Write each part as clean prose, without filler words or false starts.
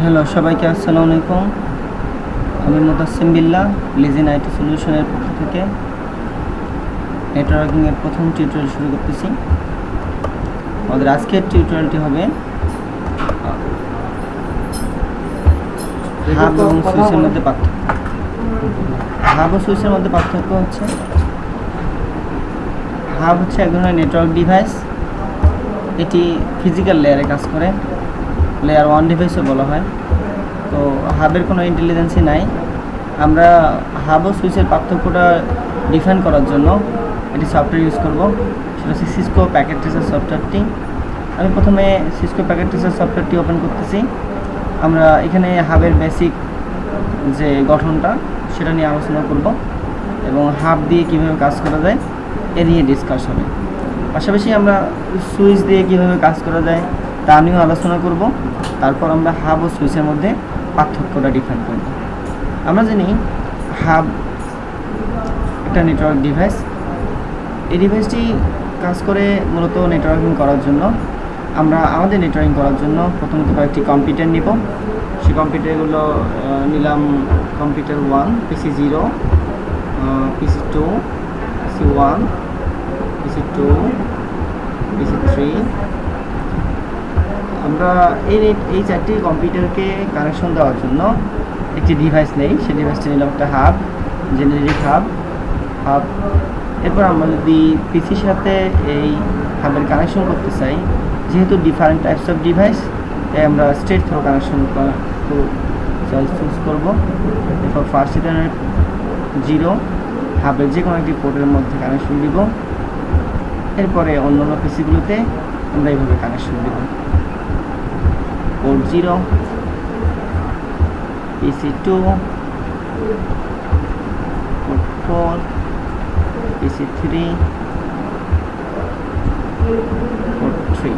Hello সবাইকে আসসালামু আলাইকুম। আমি মুতাসিম বিল্লাহ, লিজেন আইটি সলিউশনের পক্ষ থেকে নেটওয়ার্কিংয়ের প্রথম টিউটোরিয়াল শুরু করতেছি। আমাদের আজকের টিউটোরিয়ালটি হবে হাব এবং সুইচের মধ্যে পার্থক্য। হাব ও সুইচের মধ্যে পার্থক্য হচ্ছে, হাব হচ্ছে এক ধরনের নেটওয়ার্ক ডিভাইস। এটি ফিজিক্যাল লেয়ারে কাজ করে, লেয়ার 1 ডিভাইসও বলা হয়। তো হাবের কোনো ইন্টেলিজেন্সই নাই। আমরা হাব ও সুইচের পার্থক্যটা ডিফাইন করার জন্য এটি সফটওয়্যার ইউজ করব, সেটা হচ্ছে সিসকো প্যাকেট ট্রেসার সফটওয়্যারটি। আমি প্রথমে সিসকো প্যাকেট ট্রেসার সফটওয়্যারটি ওপেন করতেছি। আমরা এখানে হাবের বেসিক যে গঠনটা সেটা নিয়ে আলোচনা করব এবং হাব দিয়ে কীভাবে কাজ করা যায় এ নিয়ে ডিসকাস হবে। পাশাপাশি আমরা সুইচ দিয়ে কীভাবে কাজ করা যায় তা নিয়েও আলোচনা করব। তারপর আমরা হাব ও সুইচের মধ্যে পার্থক্যটা ডিফাইন করব। আমরা জানি হাব একটা নেটওয়ার্ক ডিভাইস। এই ডিভাইসটি কাজ করে মূলত নেটওয়ার্কিং করার জন্য। আমরা আমাদের নেটওয়ার্কিং করার জন্য প্রথমত কয়েকটি কম্পিউটার নিব। সেই কম্পিউটারগুলো নিলাম কম্পিউটার 1, পিসি 0, পিসি 2, পিসি 1, পিসি 2, পিসি 3। আমরা এই চারটি কম্পিউটারকে কানেকশন দেওয়ার জন্য একটি ডিভাইস নেই। সেই ডিভাইসটি নিলাম একটা হাব, জেনারিক হাব। এরপর আমরা যদি পিসির সাথে এই হাবের কানেকশন করতে চাই, যেহেতু ডিফারেন্ট টাইপস অফ ডিভাইস, তাই আমরা স্ট্রেট থ্রো কানেকশন চুজ করব। এরপর ফার্স্ট ইন্টারনেট 0 হাবের যে কোনো একটি পোর্টের মধ্যে কানেকশন দিব। এরপরে অন্যান্য পিসিগুলোতে আমরা এইভাবে কানেকশন দিব। পোর্ট 0, পিসি 2, পোর্ট 4, পিসি 3, পোর্ট 3।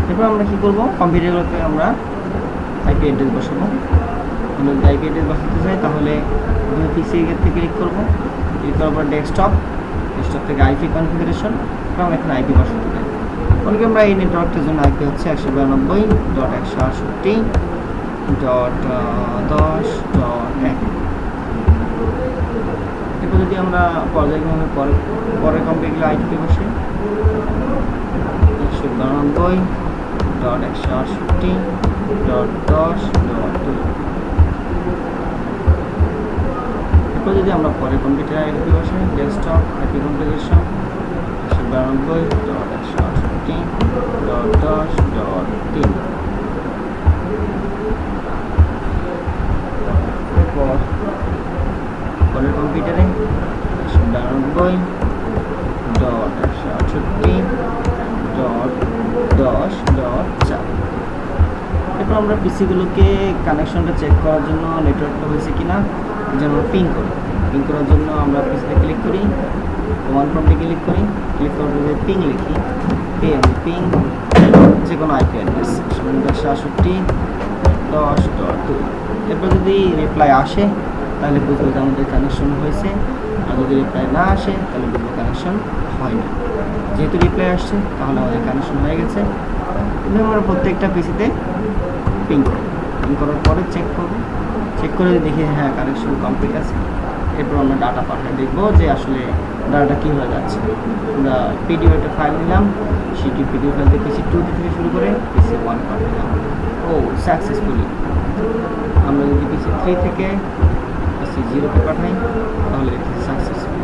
এরপর আমরা কী করব, কম্পিউটারগুলোতে আমরা আইপি অ্যাড্রেস বসাবো। আমরা যদি আইপি অ্যাড্রেস বসাতে চাই তাহলে প্রথমে পিসি থেকে ক্লিক করব। ক্লিক করার পর ডেস্কটপ থেকে আইপি কনফিগারেশন, এবং এখানে আইপি বসাতে চাই। অনেকে আমরা এই নেটওয়ার্কটার জন্য আইপি হচ্ছে 192.168.10.1। এরপর যদি আমরা পর্যায়ক্রমে পরের কম্পিউটার আইপি বসে 192.168.10.2। এরপর যদি আমরা পরের কম্পিউটার আইপি বসে ডেস্কটপ আইপি কনফিগারেশন 192.168.10.3। এরপর পরের কম্পিউটারে 192.168.10.4। এরপর আমরা পিসিগুলোকে কানেকশনটা চেক করার জন্য নেটওয়ার্কটা হয়েছে কিনা যেন পিং করি। পিং করার জন্য আমরা পিসিতে ক্লিক করি, কমান্ড প্রম্পটে ক্লিক করি। ক্লিক করার পরে পিং লিখি, পিং যে কোনো আইপি অ্যাড্রেস 168.10.2। এরপর যদি রিপ্লাই আসে তাহলে বুঝবো যে আমাদের কানেকশন হয়েছে, আর যদি রিপ্লাই না আসে তাহলে বুঝবো কানেকশন হয়নি। যেহেতু রিপ্লাই আসছে তাহলে আমাদের কানেকশন হয়ে গেছে। কিন্তু আমরা প্রত্যেকটা পিসিতে পিং করব। পিং করার পরে চেক করব, চেক করে দেখি হ্যাঁ কানেকশন কমপ্লিট আছে। এরপর আমরা ডাটা পাঠাই, দেখবো যে আসলে ডাটাটা কী হয়ে যাচ্ছে। আমরা পিডিএফ একটা ফাইল নিলাম, সেটি পিডিএফ ফাইল থেকে পিসি 2 থেকে শুরু করে পিসি 1 পাঠালাম। ও সাকসেসফুলি। আমরা যদি পিসি 3 থেকে পিসি 0-তে পাঠাই তাহলে সাকসেসফুল।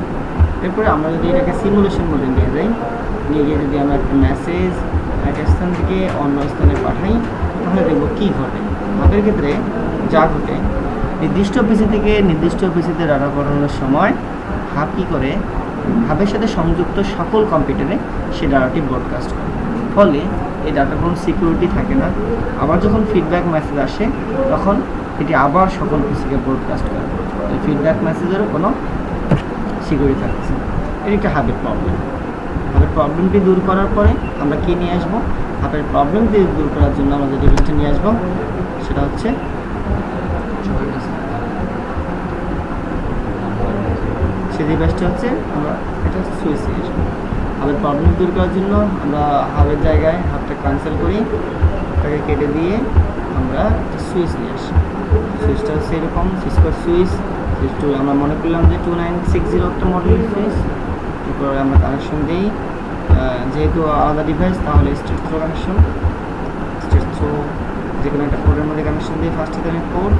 এরপরে আমরা যদি এটাকে সিমুলেশন মোডে নিয়ে যাই, নিয়ে গিয়ে যদি আমরা একটা মেসেজ এক স্থান থেকে অন্য স্থানে পাঠাই তাহলে দেখব কী ঘটে। হাবের ক্ষেত্রে যা ঘটে, নির্দিষ্ট পিসি থেকে নির্দিষ্ট পিসিতে ডাটা পাঠানোর সময় হাব কী করে, হাবের সাথে সংযুক্ত সকল কম্পিউটারে সে ডাটাটি ব্রডকাস্ট করে। ফলে এই ডাটার কোনো সিকিউরিটি থাকে না। আবার যখন ফিডব্যাক মেসেজ আসে তখন এটি আবার সকল পিসিকে ব্রডকাস্ট করে। এই ফিডব্যাক মেসেজেরও কোনো সিকিউরিটি থাকছে। এটি একটা হাবের প্রবলেম। হাবের প্রবলেমটি দূর করার পরে আমরা কী নিয়ে আসবো, হাবের প্রবলেমটি দূর করার জন্য আমরা যে ডিভাইসটা নিয়ে আসবো সেটা হচ্ছে সেই ডিভাইসটা হচ্ছে আমরা এটা সুইচ নিয়ে আসবো। হাবের প্রবলেম দূর করার জন্য আমরা হাবের জায়গায় হাবটা ক্যান্সেল করি, তাকে কেটে দিয়ে আমরা সুইচ নিয়ে আসি। সুইচটা হচ্ছে এরকম সিসকোর সুইচ টু, আমরা মনে করলাম যে 2960 একটা মডেলের সুইচ। এরপরে আমরা কানেকশন দিই, যেহেতু আলাদা ডিভাইস তাহলে straight through connection, straight through যে কোনো একটা পোর্টের মধ্যে কানেকশন দিই। First Ethernet port,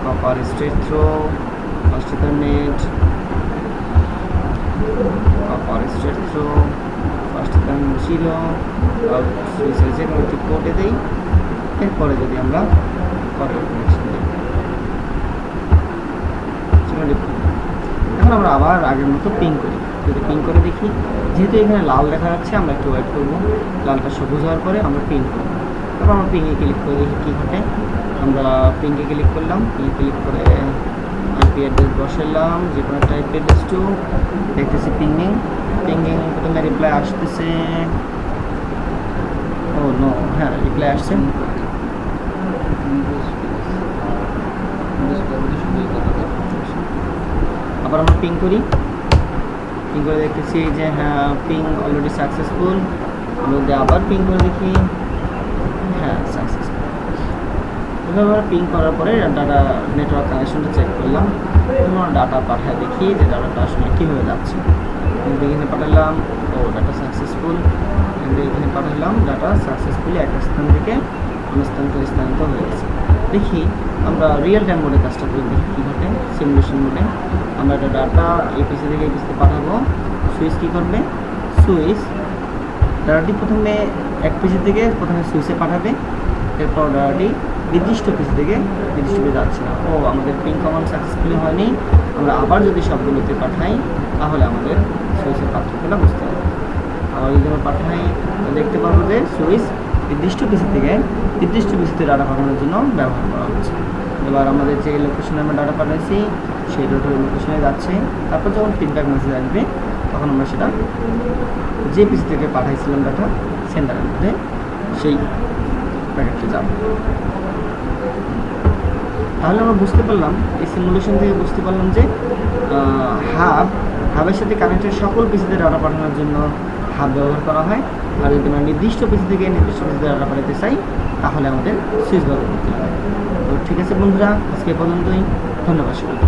copper straight through, first Ethernet, copper straight through, first Ethernet 0 সুইচের যে কোনো একটি পোর্টে দিই। এরপরে যদি আমরা কপার কানেকশন দিই, এখন আমরা আবার আগের মতো পিং করি। যদি পিং করে দেখি, যেহেতু এখানে লাল দেখা যাচ্ছে, আমরা একটু ওয়েট করবো, লালটা সবুজ হওয়ার পরে আমরা পিং করবো। তারপর আমরা পিংয়ে ক্লিক করে দেখি কী ঘটে। আমরা পিংয়ে ক্লিক করলাম, পিংয়ে ক্লিক করে আইপি অ্যাড্রেস বসালাম, যে কোনো একটা আইপি অ্যাড্রেস টু, দেখতেছি পিংইং প্রথমে রিপ্লাই আসতেছে। ও নো, হ্যাঁ রিপ্লাই আসছে। আবার আমরা পিং করি, পিং করে দেখতেছি যে হ্যাঁ পিং অলরেডি সাকসেসফুল। আমরা যদি আবার পিং করে দেখি, হ্যাঁ সাকসেসফুল। এভাবে পিং করার পরে ডাটা নেটওয়ার্ক কানেকশনটা চেক করলাম, আমরা ডাটা পাঠায় দেখি যে ডাটাটা আসলে কীভাবে যাচ্ছে। কিন্তু এখানে পাঠালাম, ও ডাটা সাকসেসফুল। কিন্তু এখানে পাঠালাম, ডাটা সাকসেসফুলি এক স্থান থেকে অন্য স্থানে স্থানান্তর হয়ে গেছে। দেখি আমরা রিয়েল টাইম মোডে কাজটা করে দেখি কী ঘটে। সিমুলেশন মোডে আমরা একটা ডাটা এই পিসি থেকে এই পিসিতে পাঠাবো। সুইচ কী করবে, সুইচ ডাটাটি প্রথমে এক পিসি থেকে প্রথমে সুইচে পাঠাবে, এরপর ডাটাটি নির্দিষ্ট পিসি থেকে নির্দিষ্ট পিসে যাচ্ছে না। ও আমাদের পিং কমান্ড সাকসেসফুলি হয়নি, আমরা আবার যদি সবগুলোতে পাঠাই তাহলে আমাদের সুইচের পার্থক্যটা বুঝতে হবে। আবার যদি আমরা পাঠাই দেখতে পারবো যে সুইচ নির্দিষ্ট পিসি থেকে নির্দিষ্ট পিসিতে ডাটা পাঠানোর জন্য ব্যবহার করা হচ্ছে। এবার আমাদের যে লোকেশনে আমরা ডাটা পাঠাইছি সেই লোকেশনে যাচ্ছে। তারপর যখন ফিডব্যাক মেসেজ আসবে তখন আমরা সেটা যে পিসি থেকে পাঠাইছিলাম ডাটা সেন্টারের মধ্যে সেই প্যাকেটে যাব। তাহলে আমরা বুঝতে পারলাম, এই সিমুলেশন থেকে বুঝতে পারলাম যে হাবের সাথে কানেক্টেড সকল পিসিতে ডাটা পাঠানোর জন্য হাব ব্যবহার করা হয়। আর যদি আমরা নির্দিষ্ট পিসি থেকে নির্দিষ্ট পিসিতে ডাটা পাঠাতে চাই তাহলে আমাদের সুইচ ব্যবহার করতে হবে। তো ঠিক আছে বন্ধুরা, আজকে পর্যন্তই, ধন্যবাদ সবাইকে।